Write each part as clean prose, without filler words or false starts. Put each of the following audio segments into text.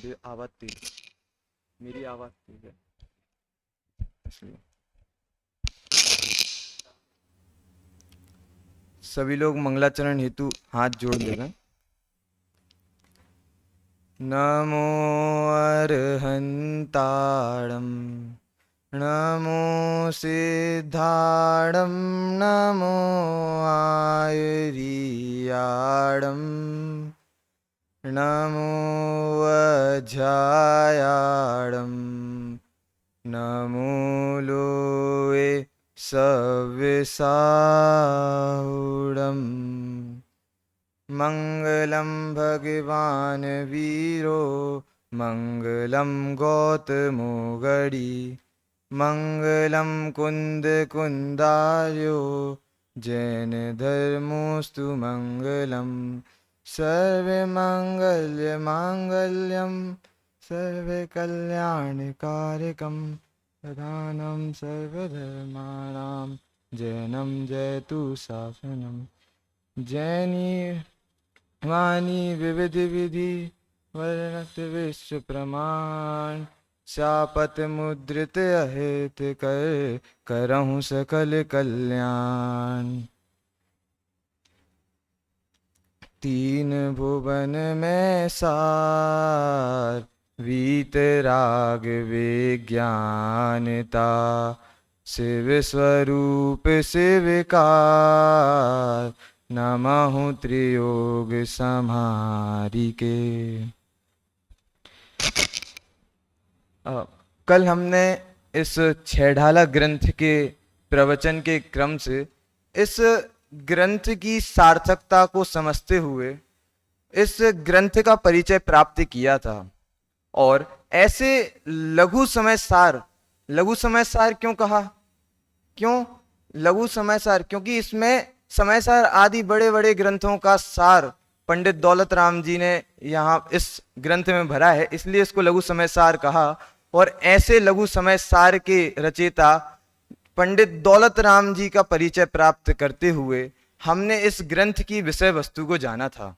मेरी आवाज़ तेज मेरी आवाज़ तेज है इसलिए। सभी लोग मंगलाचरण हेतु हाथ जोड़ लेना। नमो अर्हन्ताणं नमो सिद्धाणं नमो आयुर्याणं नमो वज्रायाणं नमो लोए सविसाहुडम् मङ्गलं भगवान् वीरो मङ्गलं गौतमो गडी मङ्गलं कुन्दकुन्दार्यो जैनधर्मोऽस्तु मङ्गलं सर्वमङ्गलमाङ्गल्यं सर्वकल्याणकारकं प्रधानं सर्वधर्माणां जैनं जयतु शासनं जैनी वाणी विविध विधि वर्णत विश्व प्रमाण शापत मुद्रित अहित कर करहूँ सकल कल्याण। तीन भुवन में सार वीतराग विज्ञानता शिव स्वरूप शिवकार नमः त्रियोग समारी के। कल हमने इस छेढ़ाला ग्रंथ के प्रवचन के क्रम से इस ग्रंथ की सार्थकता को समझते हुए इस ग्रंथ का परिचय प्राप्त किया था। और ऐसे लघु समय सार क्यों कहा? क्यों लघु समय सार? क्योंकि इसमें समय सार आदि बड़े बड़े ग्रंथों का सार पंडित दौलत राम जी ने यहाँ इस ग्रंथ में भरा है, इसलिए इसको लघु समय सार कहा। और ऐसे लघु समय सार के रचयिता पंडित दौलत राम जी का परिचय प्राप्त करते हुए हमने इस ग्रंथ की विषय वस्तु को जाना था।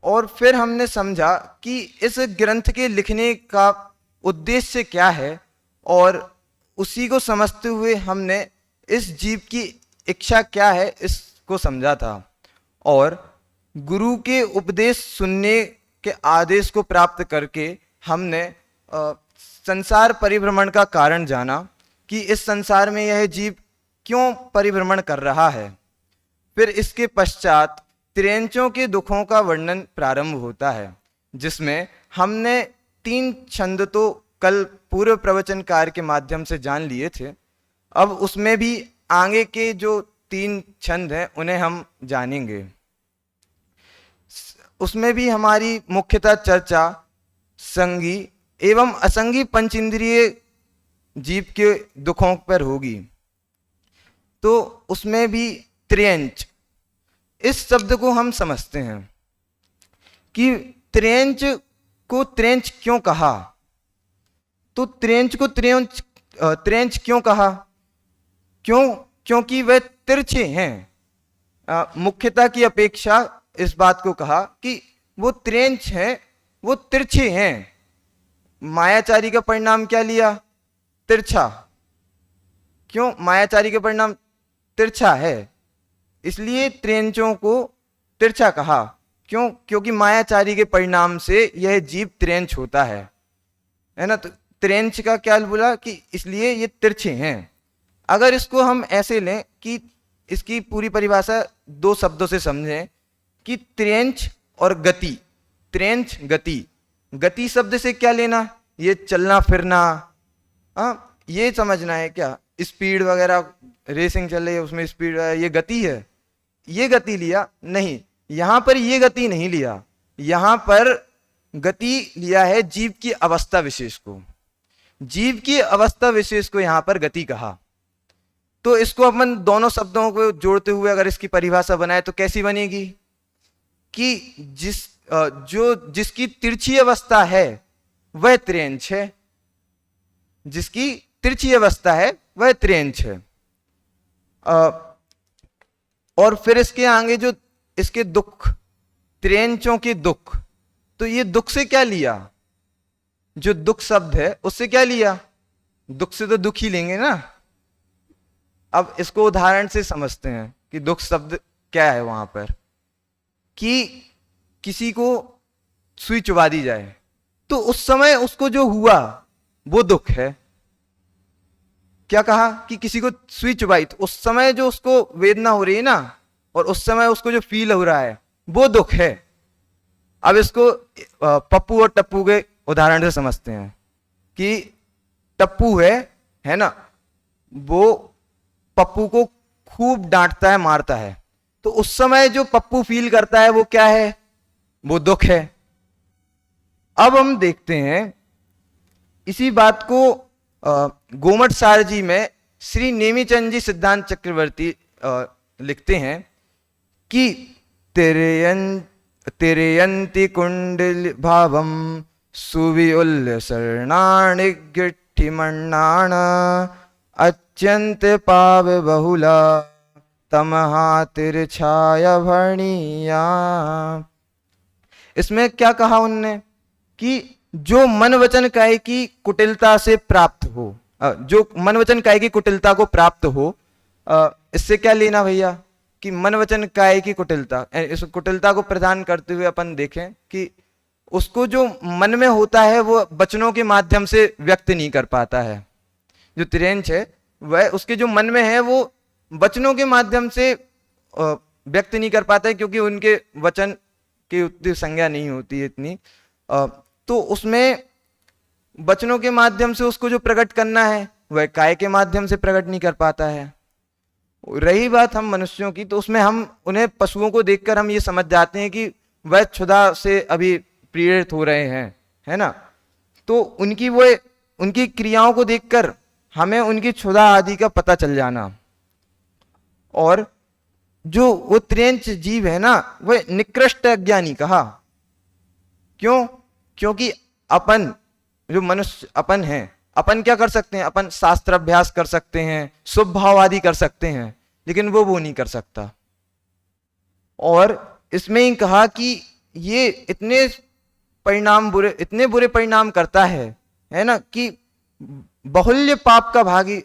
और फिर हमने समझा कि इस ग्रंथ के लिखने का उद्देश्य क्या है, और उसी को समझते हुए हमने इस जीव की इच्छा क्या है इसको समझा था। और गुरु के उपदेश सुनने के आदेश को प्राप्त करके हमने संसार परिभ्रमण का कारण जाना कि इस संसार में यह जीव क्यों परिभ्रमण कर रहा है। फिर इसके पश्चात त्रियंचों के दुखों का वर्णन प्रारंभ होता है, जिसमें हमने 3 छंद तो कल पूर्व प्रवचनकार के माध्यम से जान लिए थे। अब उसमें भी आगे के जो 3 छंद हैं उन्हें हम जानेंगे। उसमें भी हमारी मुख्यतः चर्चा संगी एवं असंगी पंचेंद्रिय जीव के दुखों पर होगी। तो उसमें भी त्रियंच, इस शब्द को हम समझते हैं कि त्रियंच को त्रियंच क्यों कहा। तो त्रियंच को त्रियंच क्यों कहा? क्योंकि वह तिरछे हैं। मुख्यता की अपेक्षा इस बात को कहा कि वो त्रियंच हैं, वो तिरछे हैं। मायाचारी का परिणाम क्या लिया? तिरछा। क्यों? मायाचारी का परिणाम तिरछा है, इसलिए त्रियंचों को तिरछा कहा। क्यों? क्योंकि मायाचारी के परिणाम से यह जीव त्रियंच होता है ना। तो त्रियंच का क्या बोला कि इसलिए ये तिरछे हैं। अगर इसको हम ऐसे लें कि इसकी पूरी परिभाषा 2 शब्दों से समझें कि त्रियंच और गति। त्रियंच गति, गति शब्द से क्या लेना? ये चलना फिरना, ये समझना है क्या? स्पीड वगैरह रेसिंग चल रही है उसमें स्पीड, ये गति है, ये गति लिया नहीं। यहां पर ये गति नहीं लिया, यहां पर गति लिया है जीव की अवस्था विशेष को। जीव की अवस्था विशेष को यहां पर गति कहा। तो इसको अपन दोनों शब्दों को जोड़ते हुए अगर इसकी परिभाषा बनाए तो कैसी बनेगी कि जिसकी तिरछी अवस्था है वह त्रियंच है, जिसकी तिरछी अवस्था है वह त्रियंच है। और फिर इसके आगे जो इसके दुख, त्रियंचों के दुख, तो ये दुख से क्या लिया, जो दुख शब्द है उससे क्या लिया, दुख से तो दुख ही लेंगे ना। अब इसको उदाहरण से समझते हैं कि दुख शब्द क्या है। वहां पर कि किसी को सुई चुबा दी जाए तो उस समय उसको जो हुआ वो दुख है। क्या कहा कि किसी को सुई चुबाई तो उस समय जो उसको वेदना हो रही है ना, और उस समय उसको जो फील हो रहा है वो दुख है। अब इसको पप्पू और टप्पू के उदाहरण से समझते हैं कि टप्पू है ना, वो पप्पू को खूब डांटता है, मारता है, तो उस समय जो पप्पू फील करता है वो क्या है, वो दुख है। अब हम देखते हैं इसी बात को गोमट सार जी में श्री नेमीचंद जी सिद्धांत चक्रवर्ती लिखते हैं कि तेरेयंति कुंडल भावम सुविउल्य शरणाणि गिट्ठिमण्णाण अत्यंत पाव बहुला तमहा तिरछाया भरणीया। इसमें क्या कहा उनने कि जो मन वचन काया की कुटिलता से प्राप्त हो, जो मन वचन काया की कुटिलता को प्राप्त हो, इससे क्या लेना भैया कि मन वचन काया की कुटिलता, इस कुटिलता को प्रदान करते हुए अपन देखें कि उसको जो मन में होता है वो वचनों के माध्यम से व्यक्त नहीं कर पाता है। जो तिरेंच है वह उसके जो मन में है वो वचनों के माध्यम से व्यक्त नहीं कर पाता है, क्योंकि उनके वचन की उतनी संज्ञा नहीं होती है इतनी, तो उसमें वचनों के माध्यम से उसको जो प्रकट करना है वह काय के माध्यम से प्रकट नहीं कर पाता है। रही बात हम मनुष्यों की, तो उसमें हम उन्हें पशुओं को देखकर हम ये समझ जाते हैं कि वह क्षुधा से अभी पीड़ित हो रहे हैं, है ना। तो उनकी क्रियाओं को देखकर हमें उनकी क्षुधा आदि का पता चल जाना। और जो वो त्रेंच जीव है ना वह निकृष्ट अज्ञानी कहा। क्यों? क्योंकि अपन जो मनुष्य अपन है, अपन क्या कर सकते हैं, अपन शास्त्र अभ्यास कर सकते हैं, शुभ भाव आदि कर सकते हैं, लेकिन वो नहीं कर सकता। और इसमें ही कहा कि ये इतने बुरे परिणाम करता है ना, कि बहुल्य पाप का भागी,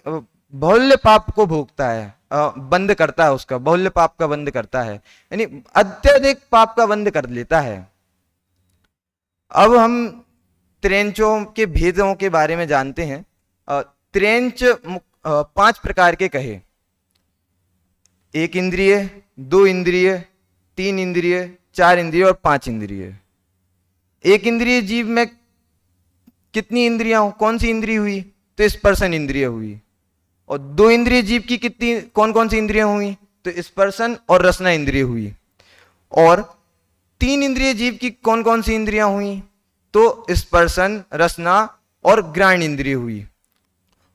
बहुल्य पाप को भोगता है, बंद करता है, उसका बहुल्य पाप का बंद करता है, यानी अत्यधिक पाप का बंद कर लेता है। अब हम त्रेंचों के भेदों के बारे में जानते हैं। त्रेंच 5 प्रकार के कहे, 1 इंद्रिय, 2 इंद्रिय, 3 इंद्रिय, 4 इंद्रिय और 5 इंद्रिय। 1 इंद्रिय जीव में कितनी इंद्रियां, कौन सी इंद्रिय हुई, तो स्पर्शन इंद्रिय हुई। और 2 इंद्रिय जीव की कितनी, कौन कौन सी इंद्रियां हुई, तो स्पर्शन और रसना इंद्रिय हुई। और 3 इंद्रिय जीव की कौन कौन सी इंद्रियां हुई, तो स्पर्शन, रसना और घ्राण इंद्रिय हुई।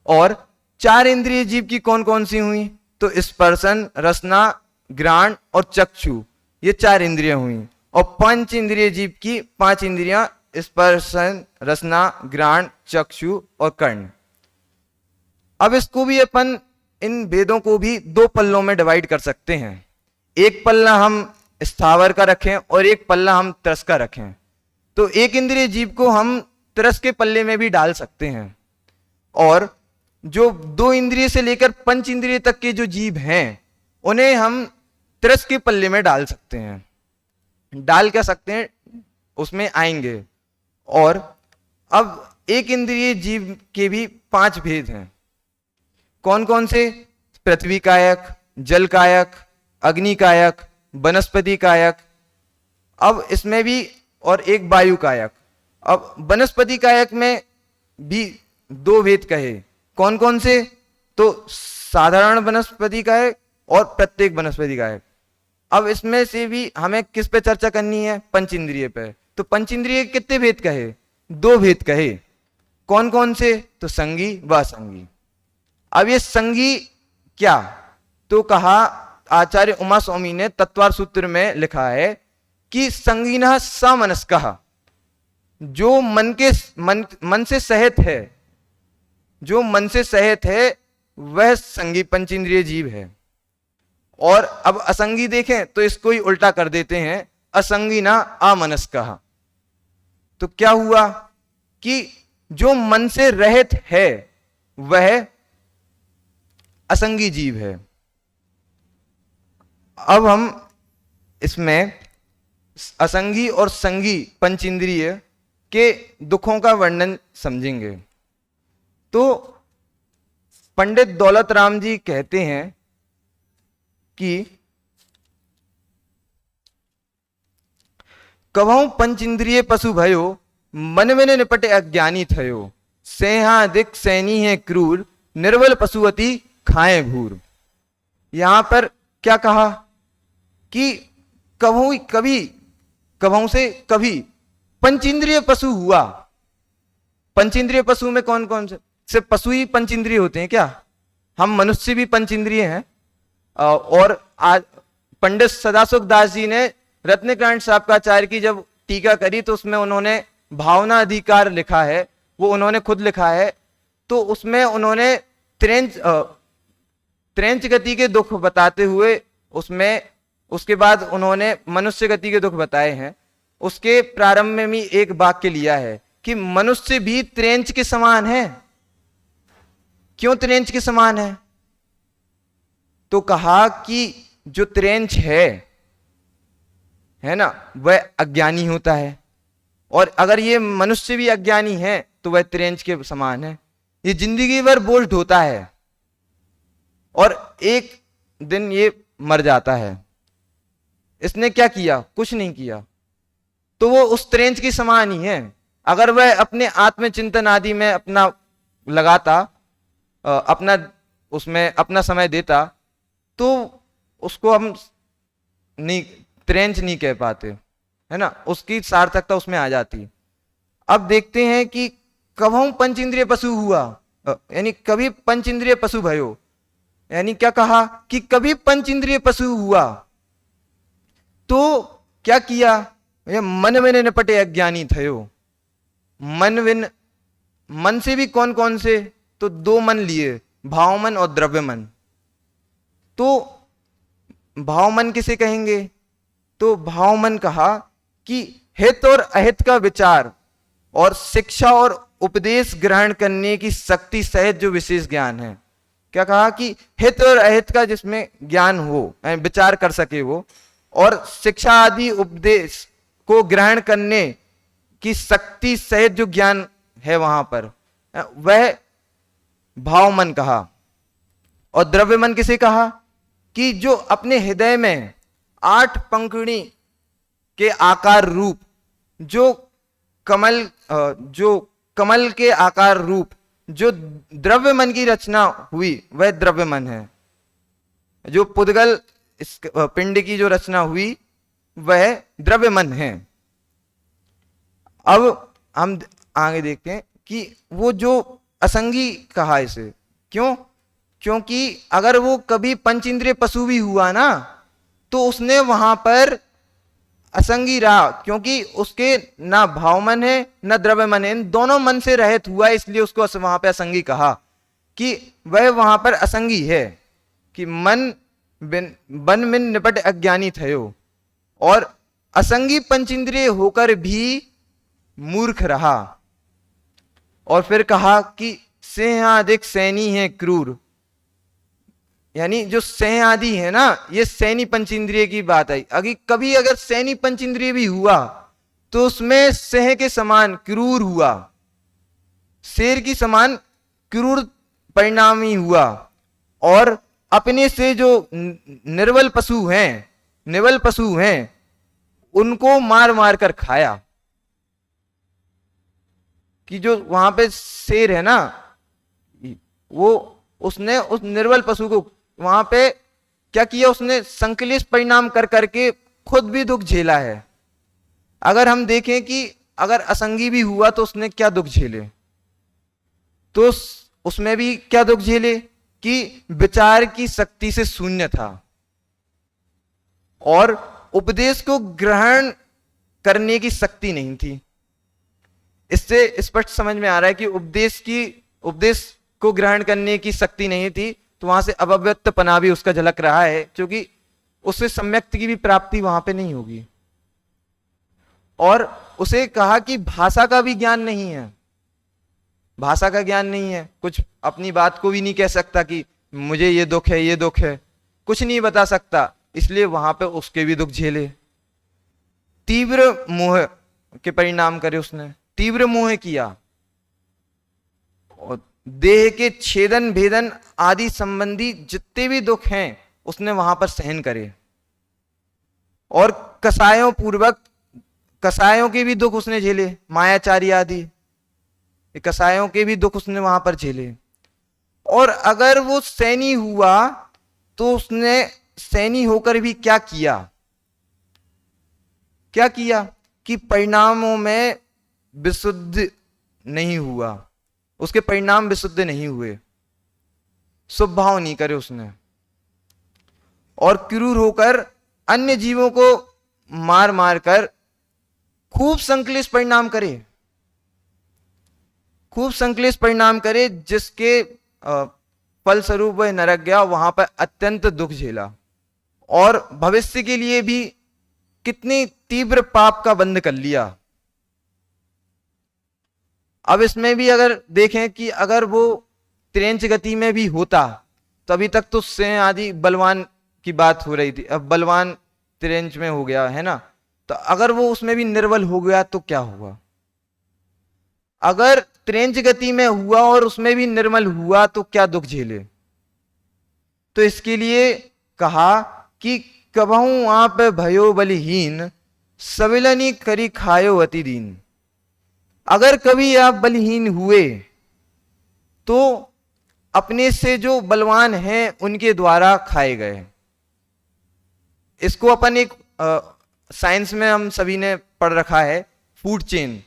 और 4 इंद्रिय जीव की कौन कौन सी हुई, तो स्पर्शन, रसना, घ्राण और चक्षु, ये 4 इंद्रियां हुई। और 5 इंद्रिय जीव की 5 इंद्रियां स्पर्शन, रसना, घ्राण, चक्षु और कर्ण। अब इसको भी अपन, इन भेदों को भी 2 पल्लों में डिवाइड कर सकते हैं। एक पल्ला हम स्थावर का रखें और एक पल्ला हम त्रस का रखें। तो 1 इंद्रिय जीव को हम त्रस के पल्ले में भी डाल सकते हैं। और जो 2 इंद्रिय से लेकर 5 इंद्रिय तक के जो जीव हैं उन्हें हम त्रस के पल्ले में डाल सकते हैं। डाल क्या सकते हैं, उसमें आएंगे। और अब 1 इंद्रिय जीव के भी 5 भेद हैं। कौन कौन से, पृथ्वी कायक, जल कायक, अग्नि कायक, वनस्पति कायक, अब इसमें भी, और एक वायु कायक। अब वनस्पति कायक में भी 2 भेद कहे, कौन कौन से, तो साधारण वनस्पति कायक और प्रत्येक वनस्पति कायक। अब इसमें से भी हमें किस पे चर्चा करनी है, पंच इंद्रिय पे। तो पंच इंद्रिय कितने भेद कहे, 2 भेद कहे, कौन कौन से, तो संगी व असंगी। अब ये संगी क्या, तो कहा आचार्य उमा स्वामी ने तत्वार सूत्र में लिखा है कि संगीनः समनस्कः, जो मन से सहित है, जो मन से सहित है वह संगी पंचेंद्रिय जीव है। और अब असंगी देखें तो इसको ही उल्टा कर देते हैं, असंगी ना अमनस्कः। तो क्या हुआ कि जो मन से रहित है वह असंगी जीव है। अब हम इसमें असंगी और संगी पंचेंद्रिय के दुखों का वर्णन समझेंगे। तो पंडित दौलत राम जी कहते हैं कि कभौ पंचेंद्रिय पशु भयो, मन विन निपटे अज्ञानी थयो, सेहाधिक सैनी है क्रूर, निर्बल पशुअति खाए भूर। यहां पर क्या कहा कि कभौ से कभी पंचेंद्रिय पशु हुआ। पंचेंद्रिय पशु में कौन कौन से? सिर्फ पशु ही पंचेंद्रिय होते हैं क्या? हम मनुष्य भी पंचेंद्रिय हैं। और आज पंडित सदाशिव दास जी ने रत्नकांड साबकाचार्य की जब टीका करी तो उसमें उन्होंने भावना अधिकार लिखा है, वो उन्होंने खुद लिखा है। तो उसमें उन्होंने त्रेंच गति के दुख बताते हुए उसके बाद उन्होंने मनुष्य गति के दुख बताए हैं। उसके प्रारंभ में भी एक वाक्य लिया है कि मनुष्य भी त्रेंच के समान है। क्यों त्रेंच के समान है? तो कहा कि जो त्रेंच है ना, वह अज्ञानी होता है, और अगर ये मनुष्य भी अज्ञानी है तो वह त्रेंच के समान है। ये जिंदगी भर बोझ ढोता है और एक दिन ये मर जाता है। इसने क्या किया? कुछ नहीं किया। तो वो उस त्रेंच के समान ही है। अगर वह अपने आत्मचिंतन आदि में अपना लगाता, अपना समय देता, तो उसको हम त्रेंच नहीं कह पाते, है ना, उसकी सार्थकता उसमें आ जाती। अब देखते हैं कि कभौ पंचेंद्रिय पशु हुआ, यानी कभी पंचेंद्रिय पशु भयो, यानी क्या कहा कि कभी पंचेंद्रिय पशु हुआ। तो क्या किया? मन विन निपटे अज्ञानी थयो। मन से भी कौन कौन से? तो दो मन लिए, भाव मन और द्रव्य मन। तो भाव मन किसे कहेंगे? तो भाव मन कहा कि हित और अहित का विचार और शिक्षा और उपदेश ग्रहण करने की शक्ति सहित जो विशेष ज्ञान है। क्या कहा कि हित और अहित का जिसमें ज्ञान हो, विचार कर सके वो, और शिक्षा आदि उपदेश को ग्रहण करने की शक्ति सहित जो ज्ञान है वहां पर, वह भाव मन कहा। और द्रव्य मन किसे कहा? कि जो अपने हृदय में 8 पंखुड़ी के आकार रूप, जो कमल के आकार रूप जो द्रव्य मन की रचना हुई, वह द्रव्य मन है। जो पुद्गल इस पिंड की जो रचना हुई, वह द्रव्य मन है। अब हम आगे देखते हैं कि वो जो असंगी कहा इसे, क्यों? क्योंकि अगर वो कभी पंचेंद्रिय पशु भी हुआ ना, तो उसने वहां पर असंगी रहा, क्योंकि उसके ना भाव मन है ना द्रव्य मन है, इन दोनों मन से रहित हुआ, इसलिए उसको वहां पे असंगी कहा कि वह वहां पर असंगी है। कि मन विन निपट अज्ञानी थयो, और असंगी पंचेंद्रिय होकर भी मूर्ख रहा। और फिर कहा कि सेहाधिक सैनी है क्रूर, यानी जो सह आदि है ना, ये सैनी पंचेंद्रिय की बात आई। कभी अगर सैनी पंचेंद्रिय भी हुआ तो उसमें सह के समान क्रूर हुआ, शेर की समान क्रूर परिणामी हुआ, और अपने से जो निर्बल पशु हैं उनको मार मार कर खाया। कि जो वहां पे शेर है ना, वो उसने उस निर्बल पशु को वहां पे क्या किया? उसने संकलित परिणाम कर करके खुद भी दुख झेला है। अगर हम देखें कि अगर असंगी भी हुआ तो उसने क्या दुख झेले, तो उसमें भी क्या दुख झेले कि विचार की शक्ति से शून्य था, और उपदेश को ग्रहण करने की शक्ति नहीं थी। इससे स्पष्ट समझ में आ रहा है कि उपदेश को ग्रहण करने की शक्ति नहीं थी, तो वहां से अव्यक्तपना भी उसका झलक रहा है, क्योंकि उससे सम्यक्त की भी प्राप्ति वहां पे नहीं होगी। और उसे कहा कि भाषा का भी ज्ञान नहीं है, भाषा का ज्ञान नहीं है, कुछ अपनी बात को भी नहीं कह सकता कि मुझे ये दुख है, ये दुख है, कुछ नहीं बता सकता, इसलिए वहां पे उसके भी दुख झेले। तीव्र मोह के परिणाम करे उसने, तीव्र मोह किया और देह के छेदन भेदन आदि संबंधी जितने भी दुख हैं उसने वहां पर सहन करे। और कसायों पूर्वक, कसायों के भी दुख उसने झेले, मायाचारी आदि कसायों के भी दुख उसने वहां पर झेले। और अगर वो सैनी हुआ तो उसने सैनी होकर भी क्या किया, क्या किया कि परिणामों में विशुद्ध नहीं हुआ, उसके परिणाम विशुद्ध नहीं हुए, शुभ भाव नहीं करे उसने, और क्रूर होकर अन्य जीवों को मार मार कर खूब संक्लेश परिणाम करे, खूब संक्लेश परिणाम करे, जिसके फलस्वरूप वह नरक गया, वहां पर अत्यंत दुख झेला। और भविष्य के लिए भी कितनी तीव्र पाप का बंध कर लिया। अब इसमें भी अगर देखें कि अगर वो त्रेंच गति में भी होता तो अभी तक तो सिंह आदि बलवान की बात हो रही थी, अब बलवान त्रेंच में हो गया है ना, तो अगर वो उसमें भी निर्बल हो गया तो क्या हुआ। अगर त्रेंच गति में हुआ और उसमें भी निर्मल हुआ तो क्या दुख झेले। तो इसके लिए कहा कि कबहू आप भयो बलिहीन, सविलनी करी खायो अति दीन। अगर कभी आप बलहीन हुए तो अपने से जो बलवान हैं उनके द्वारा खाए गए। इसको अपन एक साइंस में हम सभी ने पढ़ रखा है, फूड चेन,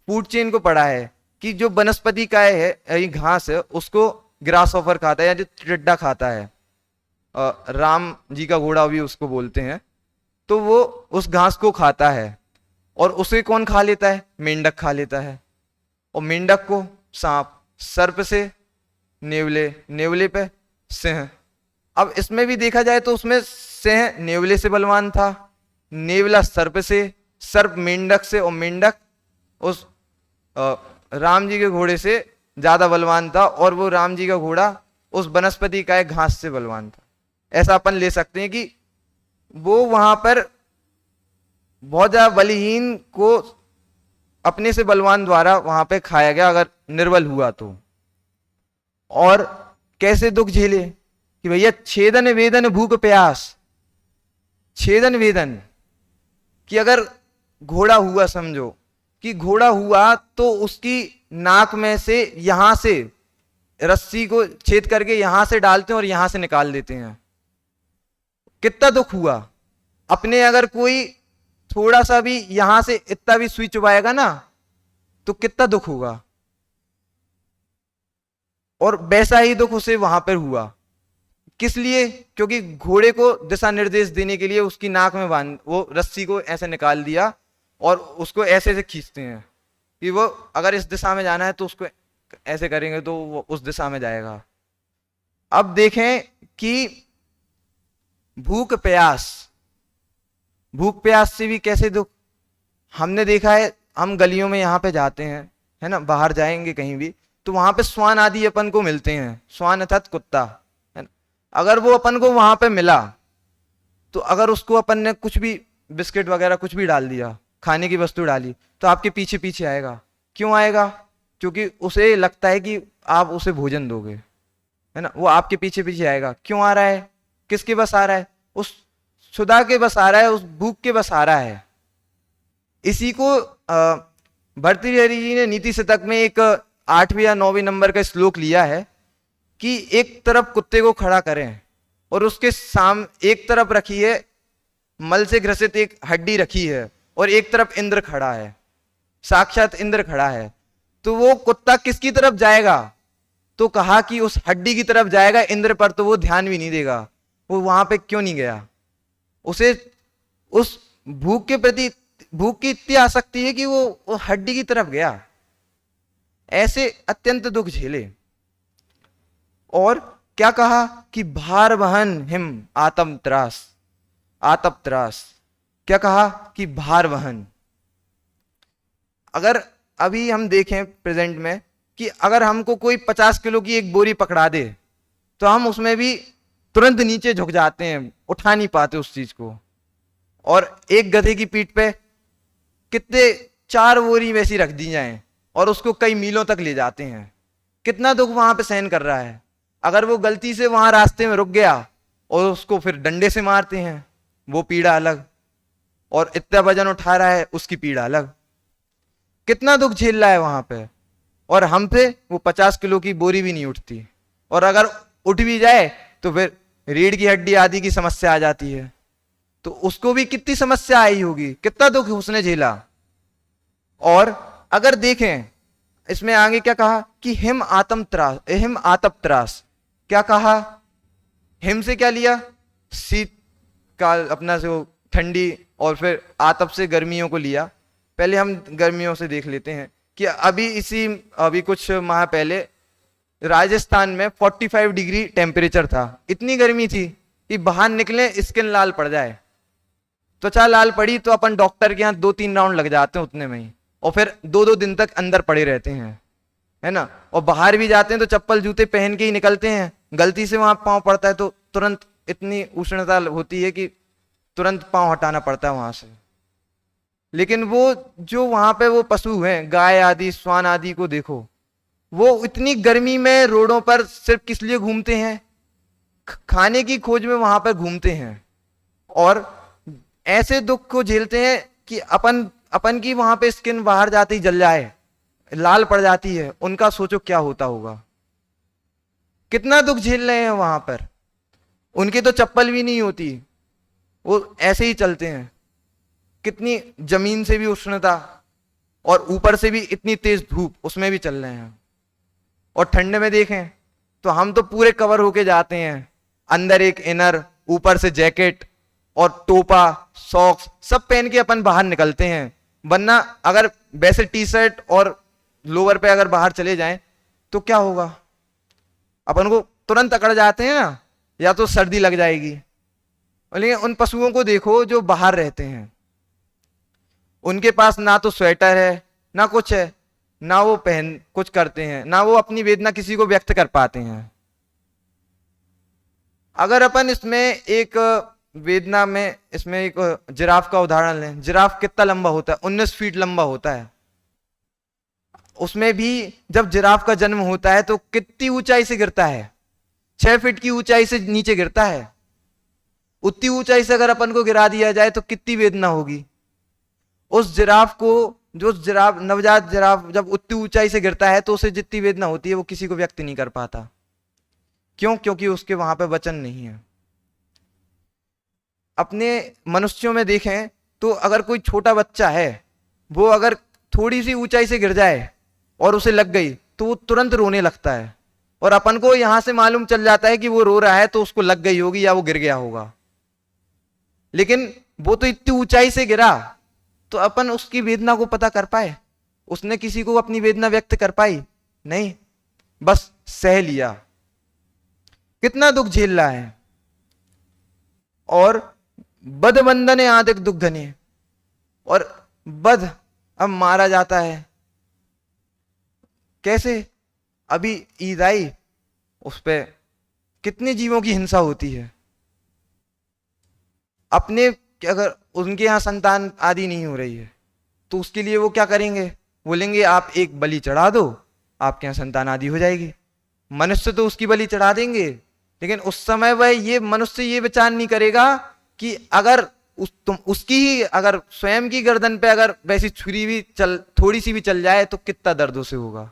फूड चेन को पढ़ा है कि जो वनस्पति का है घास है उसको ग्रास ऑफर खाता है या जो टिड्डा खाता है, राम जी का घोड़ा भी उसको बोलते हैं, तो वो उस घास को खाता है और उसे कौन खा लेता है, मेंढक खा लेता है। और मेंढक को सांप, सर्प से नेवले, नेवले पे सिंह। अब इसमें भी देखा जाए तो उसमें सिंह नेवले से बलवान था, नेवला सर्प से, सर्प मेंढक से, और मेंढक उस राम जी के घोड़े से ज्यादा बलवान था, और वो राम जी का घोड़ा उस वनस्पति का एक घास से बलवान था। ऐसा अपन ले सकते हैं कि वो वहां पर बहुत ज्यादा बलहीन को अपने से बलवान द्वारा वहां पे खाया गया अगर निर्बल हुआ तो। और कैसे दुख झेले कि भैया छेदन वेदन भूख प्यास, छेदन वेदन कि अगर घोड़ा हुआ, समझो कि घोड़ा हुआ तो उसकी नाक में से यहां से रस्सी को छेद करके यहां से डालते हैं और यहां से निकाल देते हैं, कितना दुख हुआ। अपने अगर कोई थोड़ा सा भी यहां से इतना भी सुई चुभाएगा ना तो कितना दुख होगा। और वैसा ही दुख उसे वहां पर हुआ, किस लिए, क्योंकि घोड़े को दिशा निर्देश देने के लिए उसकी नाक में बांध, वो रस्सी को ऐसे निकाल दिया और उसको ऐसे से खींचते हैं कि वो अगर इस दिशा में जाना है तो उसको ऐसे करेंगे तो वो उस दिशा में जाएगा। अब देखें कि भूख प्यास, भूख प्यास से भी कैसे दुख। हमने देखा है, हम गलियों में यहाँ पे जाते हैं, है ना, बाहर जाएंगे कहीं भी तो वहां पे स्वान आदि अपन को मिलते हैं, स्वान अर्थात कुत्ता, है ना। अगर वो अपन को वहां पे मिला तो अगर उसको अपन ने कुछ भी बिस्किट वगैरह कुछ भी डाल दिया, खाने की वस्तु डाली, तो आपके पीछे पीछे आएगा। क्यों आएगा, क्योंकि उसे लगता है कि आप उसे भोजन दोगे, है ना, वो आपके पीछे पीछे आएगा। क्यों आ रहा है, किसके बस आ रहा है, उस क्षुधा के बस आ रहा है, उस भूख के बस आ रहा है। इसी को भर्तृहरि जी ने नीति शतक में एक 8वें या 9वें नंबर का श्लोक लिया है कि एक तरफ कुत्ते को खड़ा करें और उसके सामने एक तरफ रखी है मल से ग्रसित एक हड्डी रखी है और एक तरफ इंद्र खड़ा है, साक्षात इंद्र खड़ा है, तो वो कुत्ता किसकी तरफ जाएगा, तो कहा कि उस हड्डी की तरफ जाएगा, इंद्र पर तो वो ध्यान भी नहीं देगा। वो वहां पे क्यों नहीं गया, उसे उस भूख के प्रति, भूख की इतनी आसक्ति है कि वो हड्डी की तरफ गया। ऐसे अत्यंत दुख झेले। और क्या कहा कि भार वहन हिम आतम त्रास, आतप त्रास, क्या कहा कि भार वहन, अगर अभी हम देखें प्रेजेंट में कि अगर हमको कोई 50 किलो की एक बोरी पकड़ा दे तो हम उसमें भी तुरंत नीचे झुक जाते हैं, उठा नहीं पाते उस चीज को। और एक गधे की पीठ पे कितने 4 बोरी वैसी रख दी जाएं और उसको कई मीलों तक ले जाते हैं, कितना दुख वहां पे सहन कर रहा है। अगर वो गलती से वहां रास्ते में रुक गया और उसको फिर डंडे से मारते हैं, वो पीड़ा अलग, और इतना वजन उठा रहा है उसकी पीड़ा अलग, कितना दुख झेल रहा है वहां पे। और हम पे वो 50 किलो की बोरी भी नहीं उठती, और अगर उठ भी जाए तो फिर रीढ़ की हड्डी आदि की समस्या आ जाती है, तो उसको भी कितनी समस्या आई होगी, कितना दुख उसने झेला। और अगर देखें इसमें आगे क्या कहा कि हिम आतप त्रास, क्या कहा, हिम से क्या लिया, शीत काल अपना जो ठंडी, और फिर आतप से गर्मियों को लिया। पहले हम गर्मियों से देख लेते हैं कि अभी कुछ माह पहले राजस्थान में 45 डिग्री टेम्परेचर था। इतनी गर्मी थी कि बाहर निकले स्किन लाल पड़ जाए, त्वचा लाल पड़ी तो अपन डॉक्टर के यहाँ 2-3 राउंड लग जाते हैं उतने में ही, और फिर 2-2 दिन तक अंदर पड़े रहते हैं, है ना। और बाहर भी जाते हैं तो चप्पल जूते पहन के ही निकलते हैं, गलती से वहां पांव पड़ता है तो तुरंत इतनी उष्णता होती है कि तुरंत पांव हटाना पड़ता है वहां से। लेकिन वो जो वहां पे वो पशु हैं, गाय आदि श्वान आदि को देखो, वो इतनी गर्मी में रोडों पर सिर्फ किस लिए घूमते हैं, खाने की खोज में वहां पर घूमते हैं, और ऐसे दुख को झेलते हैं कि अपन की वहां पे स्किन बाहर जाते ही जल जाए, लाल पड़ जाती है। उनका सोचो क्या होता होगा, कितना दुख झेल रहे हैं वहां पर। उनकी तो चप्पल भी नहीं होती, वो ऐसे ही चलते हैं। कितनी जमीन से भी उष्णता और ऊपर से भी इतनी तेज धूप, उसमें भी चल रहे हैं। और ठंड में देखें तो हम तो पूरे कवर होके जाते हैं, अंदर एक इनर, ऊपर से जैकेट और टोपा, सॉक्स सब पहन के अपन बाहर निकलते हैं। वरना अगर वैसे टी शर्ट और लोअर पे अगर बाहर चले जाएं तो क्या होगा, अपन को तुरंत अकड़ जाते हैं ना, या तो सर्दी लग जाएगी। लेकिन उन पशुओं को देखो जो बाहर रहते हैं, उनके पास ना तो स्वेटर है ना कुछ है, ना वो पहन कुछ करते हैं, ना वो अपनी वेदना किसी को व्यक्त कर पाते हैं। अगर अपन इसमें एक वेदना में इसमें एक जिराफ का उदाहरण लें, जिराफ कितना लंबा होता है, 19 फीट लंबा होता है। उसमें भी जब जिराफ का जन्म होता है तो कितनी ऊंचाई से गिरता है, 6 फीट की ऊंचाई से नीचे गिरता है। उतनी ऊंचाई से अगर अपन को गिरा दिया जाए तो कितनी वेदना होगी उस जिराफ को। जो जिराफ, नवजात जिराफ जब उतनी ऊंचाई से गिरता है तो उसे जितनी वेदना होती है वो किसी को व्यक्त नहीं कर पाता। क्यों? क्योंकि उसके वहां पे वचन नहीं है। अपने मनुष्यों में देखें तो अगर कोई छोटा बच्चा है, वो अगर थोड़ी सी ऊंचाई से गिर जाए और उसे लग गई तो वो तुरंत रोने लगता है, और अपन को यहां से मालूम चल जाता है कि वो रो रहा है तो उसको लग गई होगी या वो गिर गया होगा। लेकिन वो तो इतनी ऊंचाई से गिरा तो अपन उसकी वेदना को पता कर पाए, उसने किसी को अपनी वेदना व्यक्त कर पाई? नहीं, बस सह लिया। कितना दुख झेल रहा है। और बद बंधने आदिक दुख घने, और बद अब मारा जाता है। कैसे? अभी ईद आई, उस पे कितने जीवों की हिंसा होती है। अपने अगर उनके यहां संतान आदि नहीं हो रही है तो उसके लिए वो क्या करेंगे, बोलेंगे आप एक बलि चढ़ा दो, आपके यहां संतान आदि हो जाएगी। मनुष्य तो उसकी बलि चढ़ा देंगे, लेकिन उस समय वह ये मनुष्य ये विचार नहीं करेगा कि अगर तुम उसकी ही अगर स्वयं की गर्दन पे अगर वैसी छुरी भी थोड़ी सी भी चल जाए तो कितना दर्द उसे होगा,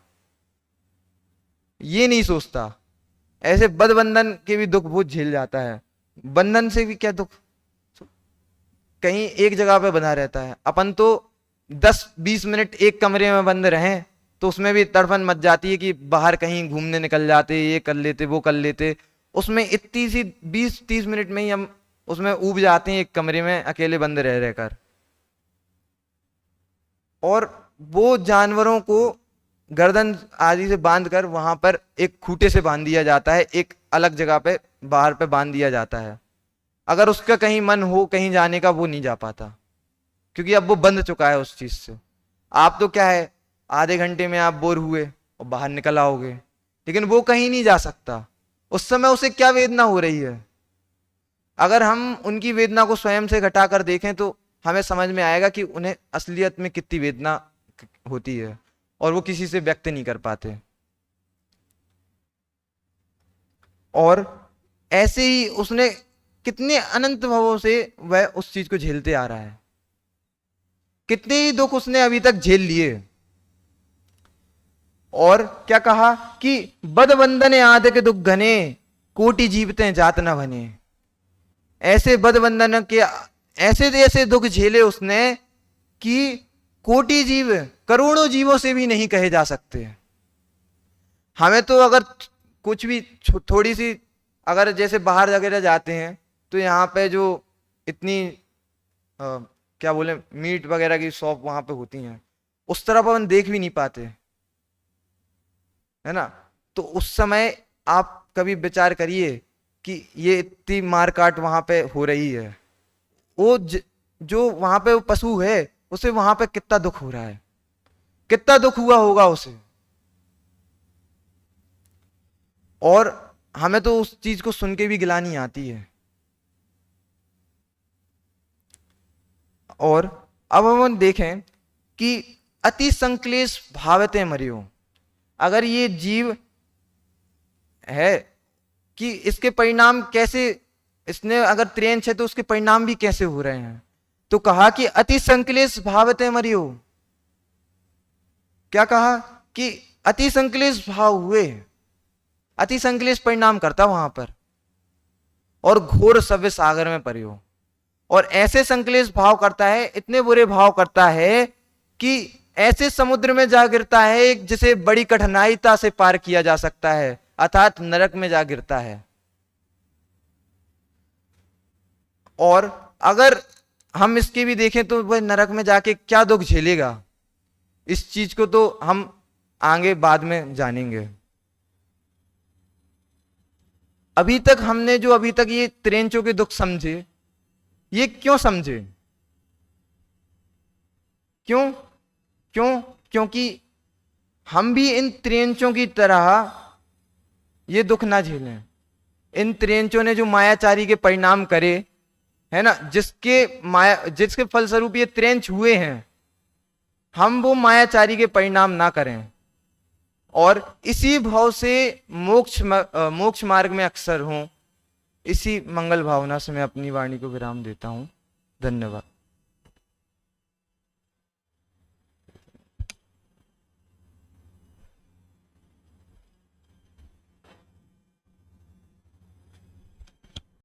ये नहीं सोचता। ऐसे बंधन के भी दुख बहुत झेल जाता है। बंधन से भी क्या दुख, कहीं एक जगह पे बंधा रहता है। अपन तो 10-20 मिनट एक कमरे में बंद रहें तो उसमें भी तड़फन मच जाती है कि बाहर कहीं घूमने निकल जाते, ये कर लेते वो कर लेते। उसमें इतनी सी 20-30 मिनट में ही हम उसमें ऊब जाते हैं एक कमरे में अकेले बंद रह रहकर। और वो जानवरों को गर्दन आदि से बांधकर वहां पर एक खूंटे से बांध दिया जाता है, एक अलग जगह पे बाहर पे बांध दिया जाता है। अगर उसका कहीं मन हो कहीं जाने का, वो नहीं जा पाता, क्योंकि अब वो बंध चुका है उस चीज से। आप तो क्या है, आधे घंटे में आप बोर हुए और बाहर निकल आओगे, लेकिन वो कहीं नहीं जा सकता। उस समय उसे क्या वेदना हो रही है। अगर हम उनकी वेदना को स्वयं से घटाकर देखें तो हमें समझ में आएगा कि उन्हें असलियत में कितनी वेदना होती है और वो किसी से व्यक्त नहीं कर पाते। और ऐसे ही उसने कितने अनंत भावों से वह उस चीज को झेलते आ रहा है। कितने ही दुख उसने अभी तक झेल लिए। और क्या कहा कि बद बंधने आदि के दुख घने, कोटि जीवते जात न बने। ऐसे बद बंधन के ऐसे ऐसे दुख झेले उसने कि कोटि जीव, करोड़ों जीवों से भी नहीं कहे जा सकते। हमें तो अगर कुछ भी थोड़ी सी, अगर जैसे बाहर वगैरह जाते हैं तो यहाँ पे जो इतनी क्या बोले मीट वगैरह की शॉप वहां पे होती हैं, उस तरफ अपन देख भी नहीं पाते, है ना। तो उस समय आप कभी विचार करिए कि ये इतनी मारकाट वहां पे हो रही है, वो जो वहां पे वो पशु है उसे वहां पे कितना दुख हो रहा है, कितना दुख हुआ होगा उसे। और हमें तो उस चीज को सुन के भी गिलानी आती है। और अब हम देखें कि अति संक्लेश भावते मरियो। अगर ये जीव है कि इसके परिणाम कैसे, इसने अगर त्रेंच है तो उसके परिणाम भी कैसे हो रहे हैं। तो कहा कि अति संक्लेश भावते मरियो। क्या कहा कि अति संक्लेश भाव हुए, अति संक्लेश परिणाम करता वहां पर, और घोर सव्य सागर में परियो। और ऐसे संक्लेश भाव करता है, इतने बुरे भाव करता है कि ऐसे समुद्र में जा गिरता है जिसे बड़ी कठिनाईता से पार किया जा सकता है, अर्थात नरक में जा गिरता है। और अगर हम इसके भी देखें तो वह नरक में जाके क्या दुख झेलेगा, इस चीज को तो हम आगे बाद में जानेंगे। अभी तक हमने जो अभी तक ये त्रेंचों के दुख समझे, ये क्यों समझे, क्यों क्यों क्योंकि हम भी इन त्रेंचों की तरह ये दुख ना झेलें। इन त्रेंचों ने जो मायाचारी के परिणाम करे, है ना, जिसके फलस्वरूप ये त्रेंच हुए हैं, हम वो मायाचारी के परिणाम ना करें और इसी भाव से मोक्ष मार्ग में अक्सर हों। इसी मंगल भावना से मैं अपनी वाणी को विराम देता हूं। धन्यवाद।